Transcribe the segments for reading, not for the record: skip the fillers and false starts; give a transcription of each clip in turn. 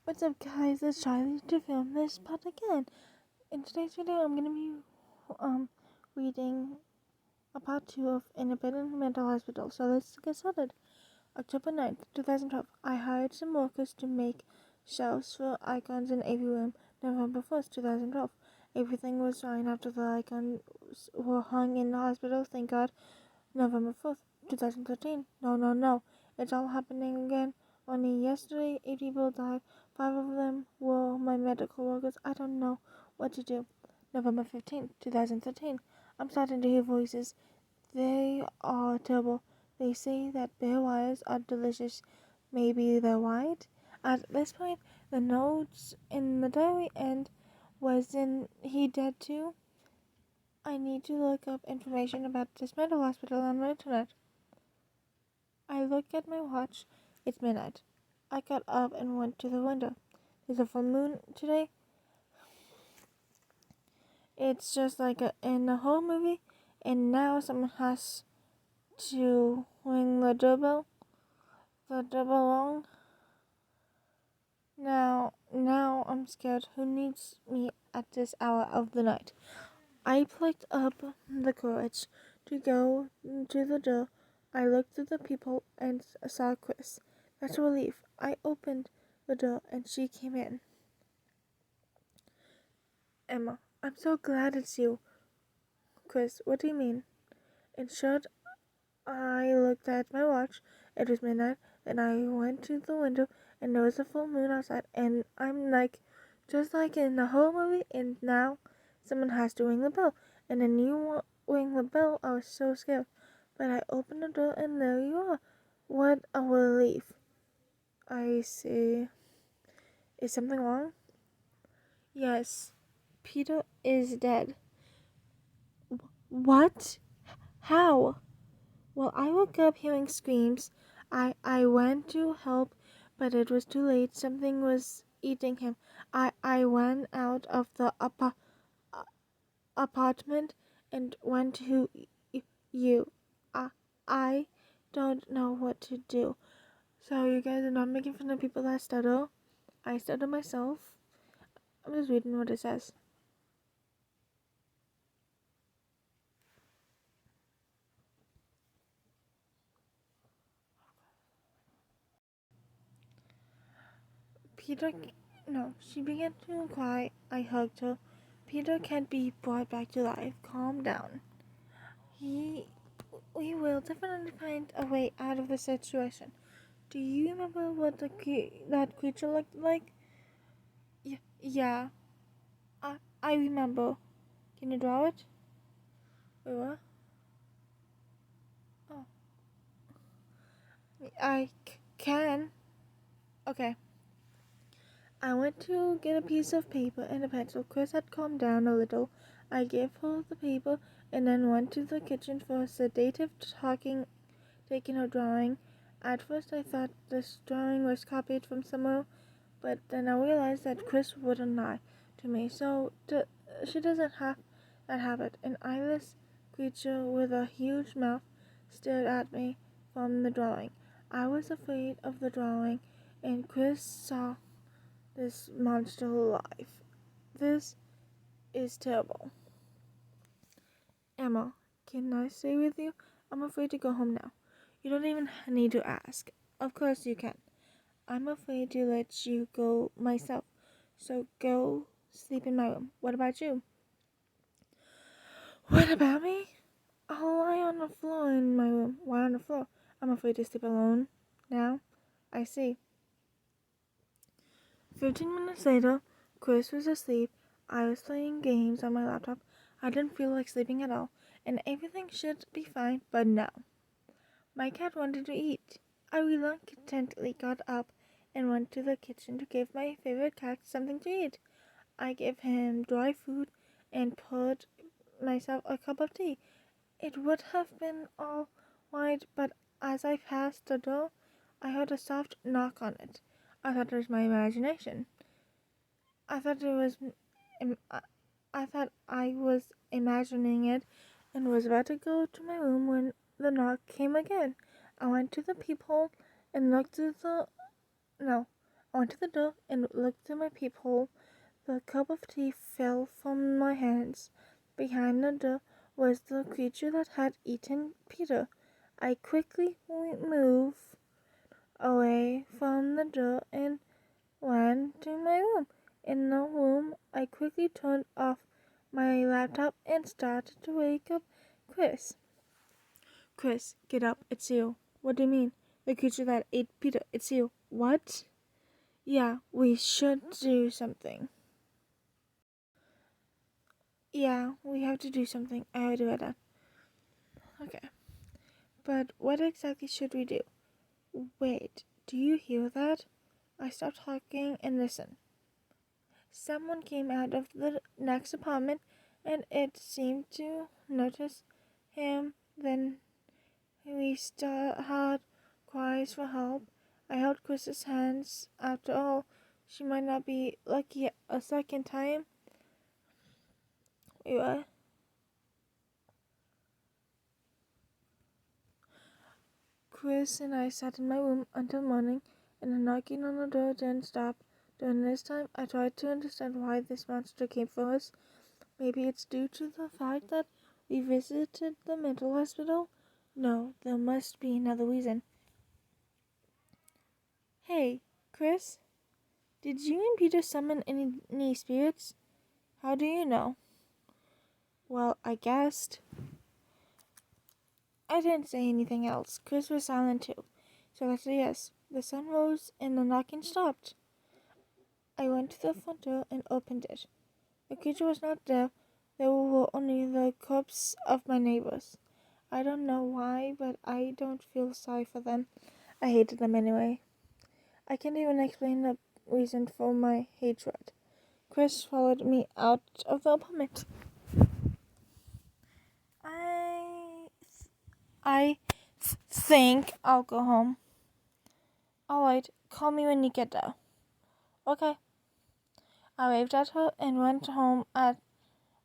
What's up, guys? It's Charlie to film this part again. In today's video, I'm gonna be reading a part 2 of Independent Mental Hospital. So let's get started. October 9th, 2012. I hired some workers to make shelves for icons in every room. November 1st, 2012. Everything was fine after the icons were hung in the hospital. Thank God. November 4th, 2013. No. It's all happening again. Only yesterday, 8 people died. 5 of them were my medical workers. I don't know what to do. November 15th, 2013. I'm starting to hear voices. They are terrible. They say that bear wires are delicious. Maybe they're white. At this point, the notes in the diary end. Wasn't he dead too? I need to look up information about this mental hospital on the internet. I look at my watch. It's midnight. I got up and went to the window. There's a full moon today. It's just like in a horror movie. And now someone has to ring the doorbell. The doorbell rang. Now I'm scared. Who needs me at this hour of the night? I plucked up the courage to go to the door. I looked through the people and saw Chris. That's a relief. I opened the door and she came in. Emma, I'm so glad it's you. Chris, what do you mean? In short, I looked at my watch. It was midnight. Then I went to the window and there was a full moon outside. And I'm like, just like in the horror movie. And now someone has to ring the bell. And then you ring the bell. I was so scared. But I opened the door and there you are. What a relief. I see. Is something wrong? Yes. Peter is dead. What? How? Well, I woke up hearing screams. I went to help, but it was too late. Something was eating him. I went out of the apartment and went to you. I don't know what to do. So you guys are not making fun of people that stutter. I stutter myself. I'm just reading what it says. Peter, no, she began to cry. I hugged her. Peter can't be brought back to life. Calm down. We will definitely find a way out of the situation. Do you remember what that creature looked like? Yeah, I remember. Can you draw it? Wait, what? Oh, I can. Okay. I went to get a piece of paper and a pencil. Chris had calmed down a little. I gave her the paper and then went to the kitchen for sedative taking her drawing. At first I thought this drawing was copied from somewhere, but then I realized that Chris wouldn't lie to me. So she doesn't have that habit. An eyeless creature with a huge mouth stared at me from the drawing. I was afraid of the drawing, and Chris saw this monster alive. This is terrible. Emma, can I stay with you? I'm afraid to go home now. You don't even need to ask. Of course you can. I'm afraid to let you go myself. So go sleep in my room. What about you? What about me? I'll lie on the floor in my room. Why on the floor? I'm afraid to sleep alone. Now? I see. 15 minutes later, Chris was asleep. I was playing games on my laptop. I didn't feel like sleeping at all, and everything should be fine, but no. My cat wanted to eat. I reluctantly got up and went to the kitchen to give my favorite cat something to eat. I gave him dry food and poured myself a cup of tea. It would have been all right, but as I passed the door, I heard a soft knock on it. I thought it was my imagination. I thought I was imagining it and was about to go to my room when the knock came again. I went to the peephole and looked through the... No. I went to the door and looked through my peephole. The cup of tea fell from my hands. Behind the door was the creature that had eaten Peter. I quickly moved away from the door and ran to my room. In the room, I quickly turned off my laptop and started to wake up Chris. Chris, get up, it's you. What do you mean? The creature that ate Peter, it's you. What? Yeah, we should do something. Yeah, we have to do something. I already read that. Okay. But what exactly should we do? Wait, do you hear that? I stopped talking and listened. Someone came out of the next apartment and it seemed to notice him. Then we heard cries for help. I held Chris's hands. After all, she might not be lucky a second time. We were. Chris and I sat in my room until morning, and the knocking on the door didn't stop. During this time, I tried to understand why this monster came for us. Maybe it's due to the fact that we visited the mental hospital? No, there must be another reason. Hey, Chris, did you and Peter summon any spirits? How do you know? Well, I guessed. I didn't say anything else. Chris was silent too. So I said yes. The sun rose and the knocking stopped. I went to the front door and opened it. The creature was not there. There were only the corpses of my neighbors. I don't know why, but I don't feel sorry for them. I hated them anyway. I can't even explain the reason for my hatred. Chris followed me out of the apartment. I think I'll go home. Alright, call me when you get there. Okay. I waved at her and went home. At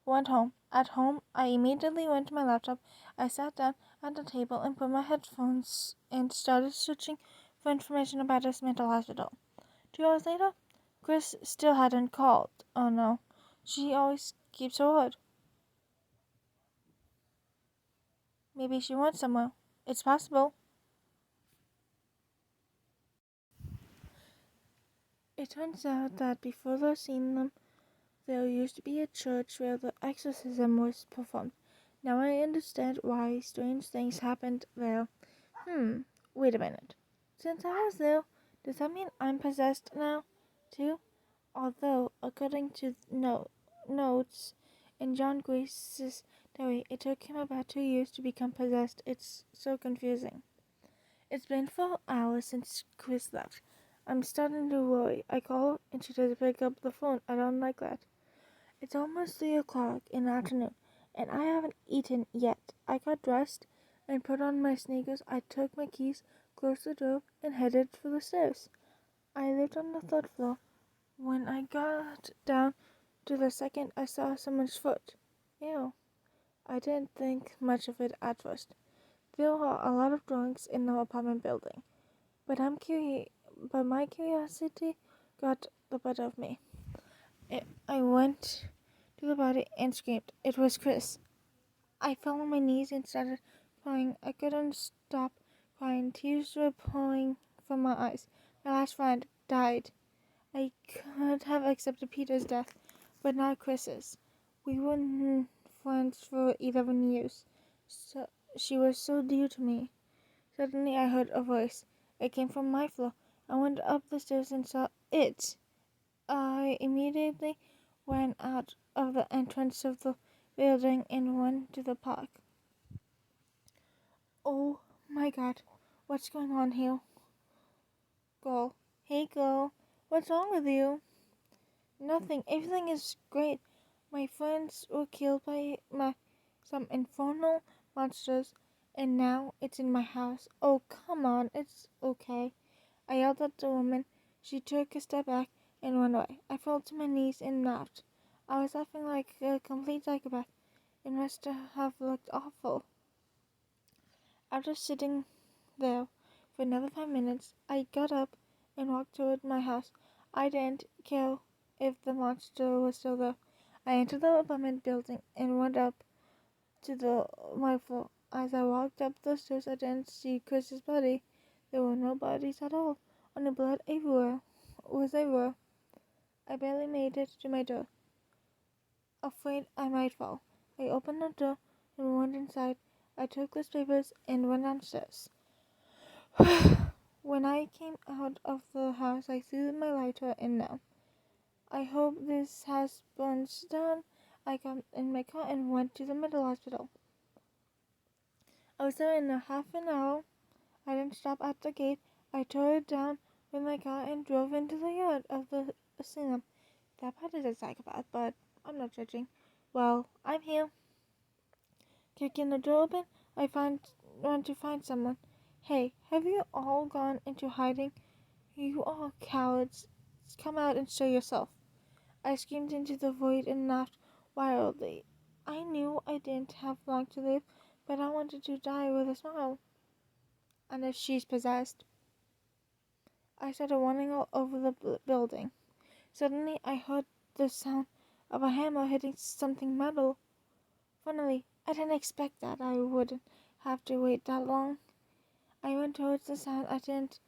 home, I immediately went to my laptop. I sat down at the table and put my headphones and started searching for information about this mental hospital. 2 hours later, Chris still hadn't called. Oh no, she always keeps her word. Maybe she went somewhere. It's possible. It turns out that before the scene, there used to be a church where the exorcism was performed. Now I understand why strange things happened there. Wait a minute. Since I was there, does that mean I'm possessed now, too? Although, according to notes in John Grace's diary, it took him about 2 years to become possessed. It's so confusing. It's been 4 hours since Chris left. I'm starting to worry. I call and she doesn't pick up the phone. I don't like that. It's almost 3 o'clock in the afternoon, and I haven't eaten yet. I got dressed and put on my sneakers. I took my keys, closed the door, and headed for the stairs. I lived on the 3rd floor. When I got down to the second, I saw someone's foot. Ew. I didn't think much of it at first. There were a lot of drawings in the apartment building, but my curiosity got the better of me. I went to the body and screamed. It was Chris. I fell on my knees and started crying. I couldn't stop crying. Tears were pouring from my eyes. My last friend died. I could have accepted Peter's death, but not Chris's. We were friends for 11 years. So she was so dear to me. Suddenly I heard a voice. It came from my floor. I went up the stairs and saw it. I immediately went out of the entrance of the building and went to the park. Oh my god, what's going on here? Girl, hey girl, what's wrong with you? Nothing, everything is great. My friends were killed by some infernal monsters, and now it's in my house. Oh, come on, it's okay. I yelled at the woman. She took a step back and went away. I fell to my knees and laughed. I was laughing like a complete psychopath. It must have looked awful. After sitting there for another 5 minutes, I got up and walked toward my house. I didn't care if the monster was still there. I entered the apartment building and went up to my floor. As I walked up the stairs, I didn't see Chris's body. There were no bodies at all. Only blood everywhere. I barely made it to my door, afraid I might fall. I opened the door and went inside. I took those papers and went downstairs. When I came out of the house, I threw my lighter in now. I hope this house burns down. I got in my car and went to the mental hospital. I was there in a half an hour. I didn't stop at the gate. I tore it down with my car and drove into the yard of the asylum. That part is a psychopath, but I'm not judging. Well, I'm here. Kicking the door open, I want to find someone. Hey, have you all gone into hiding? You are cowards. Come out and show yourself. I screamed into the void and laughed wildly. I knew I didn't have long to live, but I wanted to die with a smile. And if she's possessed, I started running all over the building. Suddenly, I heard the sound of a hammer hitting something metal. Finally, I didn't expect that I wouldn't have to wait that long. I went towards the sound. I didn't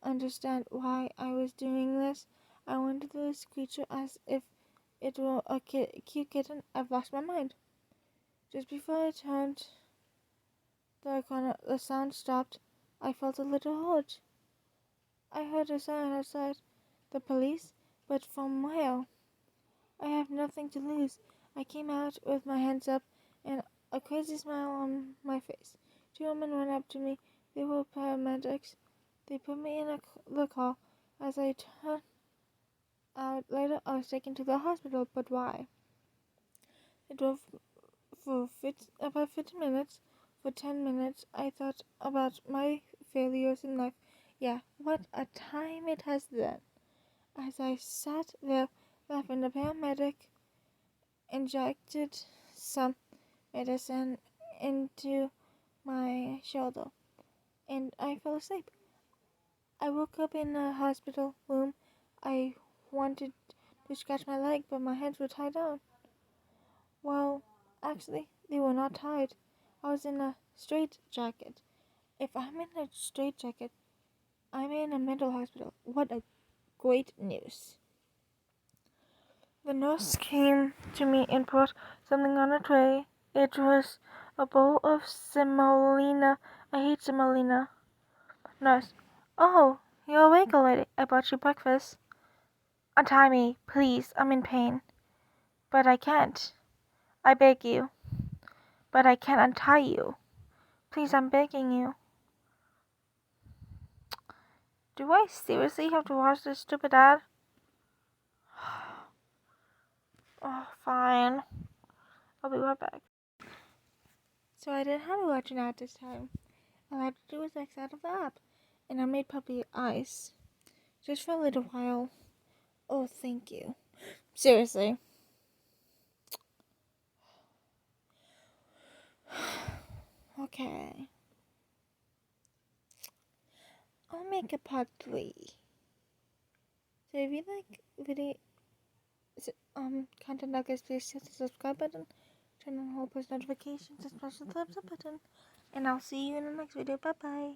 understand why I was doing this. I went to this creature as if it were a cute kitten. I've lost my mind. Just before I turned the corner, the sound stopped. I felt a little hurt. I heard a sound outside. The police? But from where? I have nothing to lose. I came out with my hands up and a crazy smile on my face. Two women ran up to me. They were paramedics. They put me in the car. As I turned out later, I was taken to the hospital. But why? I drove for about 15 minutes. For 10 minutes, I thought about my failures in life. Yeah, what a time it has been. As I sat there laughing, the paramedic injected some medicine into my shoulder, and I fell asleep. I woke up in a hospital room. I wanted to scratch my leg, but my hands were tied down. Well, actually, they were not tied. I was in a straitjacket. If I'm in a straitjacket, I'm in a mental hospital. What a great news. The nurse came to me and put something on a tray. It was a bowl of semolina. I hate semolina. Nurse: oh, you're awake already. I brought you breakfast. Untie me, please. I'm in pain. But I can't. I beg you. But I can't untie you. Please, I'm begging you. Do I seriously have to watch this stupid ad? Oh, fine. I'll be right back. So I didn't have to watch an ad this time. All I had to do was X out of the app. And I made puppy eyes. Just for a little while. Oh, thank you. Seriously. Okay. I'll make a part 3. So if you like video content like this, please hit the subscribe button, turn on all post notifications, and smash the thumbs up button. And I'll see you in the next video. Bye bye.